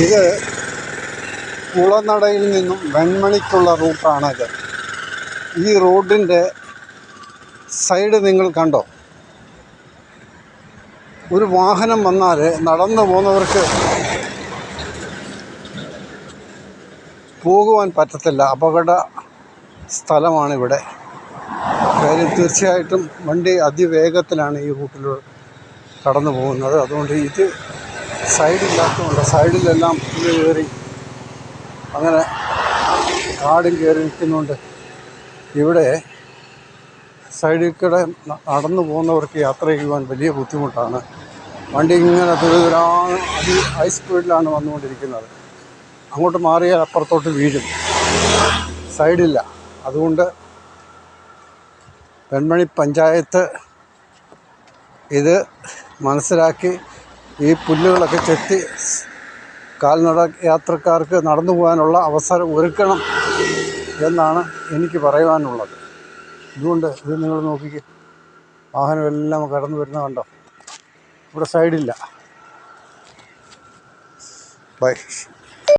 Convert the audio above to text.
ഇത് കുളനടയിൽ നിന്നും വെൺമണിക്കുള്ള റൂട്ടാണിത്. ഈ റോഡിൻ്റെ സൈഡ് നിങ്ങൾ കണ്ടോ? ഒരു വാഹനം വന്നാൽ നടന്നു പോകുന്നവർക്ക് പോകുവാൻ പറ്റത്തില്ല. അപകട സ്ഥലമാണിവിടെ. കാര്യം തീർച്ചയായിട്ടും വണ്ടി അതിവേഗത്തിലാണ് ഈ റൂട്ടിൽ കടന്നു പോകുന്നത്. അതുകൊണ്ട് ഇത് സൈഡില്ലാത്തതുകൊണ്ട് സൈഡിലെല്ലാം പുല്ല് കയറി അങ്ങനെ കാടും കയറി നിൽക്കുന്നുണ്ട്. ഇവിടെ സൈഡിൽ കൂടെ നടന്നു പോകുന്നവർക്ക് യാത്ര ചെയ്യുവാൻ വലിയ ബുദ്ധിമുട്ടാണ്. വണ്ടി ഇങ്ങനെ ഹൈ സ്പീഡിലാണ് വന്നുകൊണ്ടിരിക്കുന്നത്. അങ്ങോട്ട് മാറിയാൽ അപ്പുറത്തോട്ട് വീഴും, സൈഡില്ല. അതുകൊണ്ട് വെൺമണി പഞ്ചായത്ത് ഇത് മനസ്സിലാക്കി ഈ പുല്ലുകളൊക്കെ ചെത്തി കാൽനട യാത്രക്കാർക്ക് നടന്നു പോകാനുള്ള അവസരം ഒരുക്കണം എന്നാണ് എനിക്ക് പറയുവാനുള്ളത്. ഇതുകൊണ്ട് ഇത് നിങ്ങൾ നോക്കിക്കേ, വാഹനമെല്ലാം കടന്നു വരുന്ന കണ്ടോ? ഇവിടെ സൈഡില്ല. ബൈ.